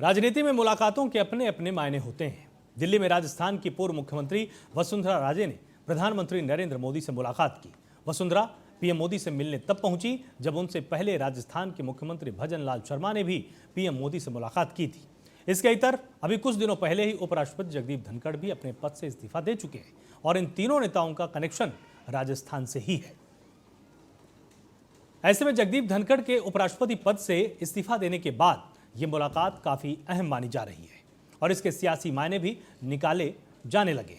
राजनीति में मुलाकातों के अपने अपने मायने होते हैं। दिल्ली में राजस्थान की पूर्व मुख्यमंत्री वसुंधरा राजे ने प्रधानमंत्री नरेंद्र मोदी से मुलाकात की। वसुंधरा पीएम मोदी से मिलने तब पहुंची जब उनसे पहले राजस्थान के मुख्यमंत्री भजन लाल शर्मा ने भी पीएम मोदी से मुलाकात की थी। इसके इतर अभी कुछ दिनों पहले ही उपराष्ट्रपति जगदीप धनखड़ भी अपने पद से इस्तीफा दे चुके हैं और इन तीनों नेताओं का कनेक्शन राजस्थान से ही है। ऐसे में जगदीप धनखड़ के उपराष्ट्रपति पद से इस्तीफा देने के बाद ये मुलाकात काफी अहम मानी जा रही है और इसके सियासी मायने भी निकाले जाने लगे,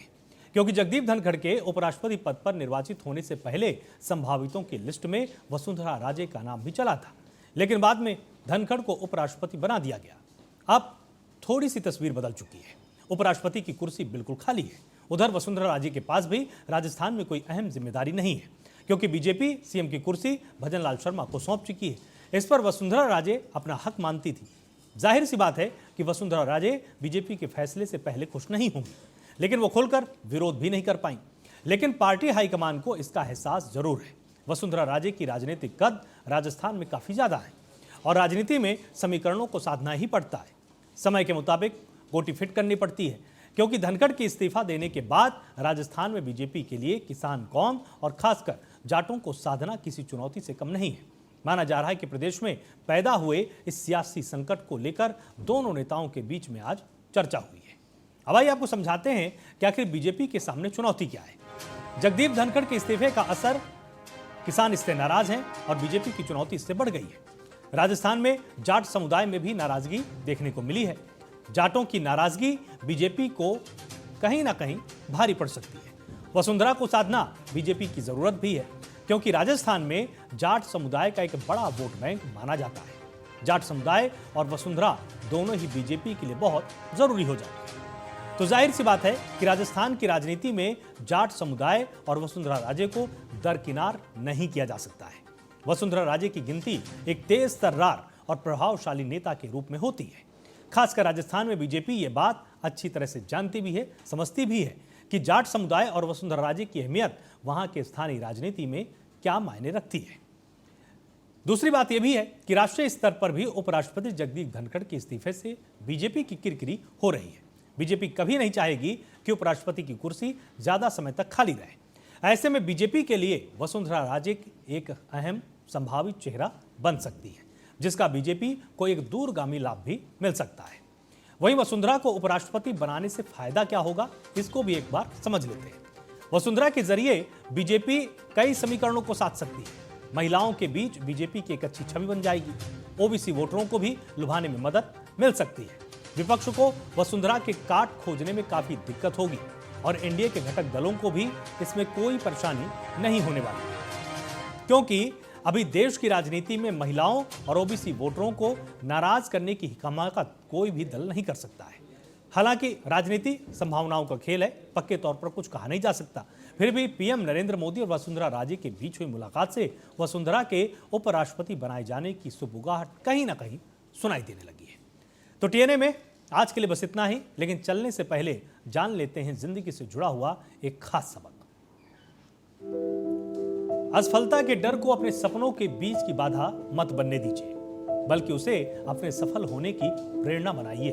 क्योंकि जगदीप धनखड़ के उपराष्ट्रपति पद पर निर्वाचित होने से पहले संभावितों की लिस्ट में वसुंधरा राजे का नाम भी चला था, लेकिन बाद में धनखड़ को उपराष्ट्रपति बना दिया गया। अब थोड़ी सी तस्वीर बदल चुकी है। उपराष्ट्रपति की कुर्सी बिल्कुल खाली है। उधर वसुंधरा राजे के पास भी राजस्थान में कोई अहम जिम्मेदारी नहीं है, क्योंकि बीजेपी सीएम की कुर्सी भजन लाल शर्मा को सौंप चुकी है। इस पर वसुंधरा राजे अपना हक मानती थी। जाहिर सी बात है कि वसुंधरा राजे बीजेपी के फैसले से पहले खुश नहीं होंगी, लेकिन वो खुलकर विरोध भी नहीं कर पाई। लेकिन पार्टी हाईकमान को इसका एहसास जरूर है। वसुंधरा राजे की राजनीतिक कद राजस्थान में काफी ज्यादा है और राजनीति में समीकरणों को साधना ही पड़ता है। समय के मुताबिक गोटी फिट करनी पड़ती है, क्योंकि धनखड़ के इस्तीफा देने के बाद राजस्थान में बीजेपी के लिए किसान कौम और खासकर जाटों को साधना किसी चुनौती से कम नहीं है। माना जा रहा है कि प्रदेश में पैदा हुए इस सियासी संकट को लेकर दोनों नेताओं के बीच में आज चर्चा हुई है। अब आइए आपको समझाते हैं कि आखिर बीजेपी के सामने चुनौती क्या है। जगदीप धनखड़ के इस्तीफे का असर, किसान इससे नाराज हैं और बीजेपी की चुनौती इससे बढ़ गई है। राजस्थान में जाट समुदाय में भी नाराजगी देखने को मिली है। जाटों की नाराजगी बीजेपी को कहीं ना कहीं भारी पड़ सकती है। वसुंधरा को साधना बीजेपी की जरूरत भी है, क्योंकि राजस्थान में जाट समुदाय का एक बड़ा वोट बैंक माना जाता है। जाट समुदाय और वसुंधरा दोनों ही बीजेपी के लिए बहुत जरूरी हो जाते हैं। तो जाहिर सी बात है कि राजस्थान की राजनीति में जाट समुदाय और वसुंधरा राजे को दरकिनार नहीं किया जा सकता है। वसुंधरा राजे की गिनती एक तेज तर्रार और प्रभावशाली नेता के रूप में होती है। खासकर राजस्थान में बीजेपी ये बात अच्छी तरह से जानती भी है, समझती भी है कि जाट समुदाय और वसुंधरा राजे की अहमियत वहां के स्थानीय राजनीति में क्या मायने रखती है। दूसरी बात यह भी है कि राष्ट्रीय स्तर पर भी उपराष्ट्रपति जगदीप धनखड़ के इस्तीफे से बीजेपी की किरकिरी हो रही है। बीजेपी कभी नहीं चाहेगी कि उपराष्ट्रपति की कुर्सी ज्यादा समय तक खाली रहे। ऐसे में बीजेपी के लिए वसुंधरा राजे एक अहम संभावित चेहरा बन सकती है, जिसका बीजेपी को एक दूरगामी लाभ भी मिल सकता है। वहीं वसुंधरा को उपराष्ट्रपति बनाने से फायदा क्या होगा, इसको भी एक बार समझ लेते हैं। वसुंधरा के जरिए बीजेपी कई समीकरणों को साध सकती है। महिलाओं के बीच बीजेपी की एक अच्छी छवि बन जाएगी। ओबीसी वोटरों को भी लुभाने में मदद मिल सकती है। विपक्ष को वसुंधरा के काट खोजने में काफी दिक्कत होगी और एनडीए के घटक दलों को भी इसमें कोई परेशानी नहीं होने वाली है, क्योंकि अभी देश की राजनीति में महिलाओं और ओबीसी वोटरों को नाराज करने की हिमाकत कोई भी दल नहीं कर सकता है। हालांकि राजनीति संभावनाओं का खेल है, पक्के तौर पर कुछ कहा नहीं जा सकता। फिर भी पीएम नरेंद्र मोदी और वसुंधरा राजे के बीच हुई मुलाकात से वसुंधरा के उपराष्ट्रपति बनाए जाने की सुबुगाहट कहीं ना कहीं सुनाई देने लगी है। तो टीएनए में आज के लिए बस इतना ही, लेकिन चलने से पहले जान लेते हैं जिंदगी से जुड़ा हुआ एक खास सबक। असफलता के डर को अपने सपनों के बीच की बाधा मत बनने दीजिए, बल्कि उसे अपने सफल होने की प्रेरणा बनाइए।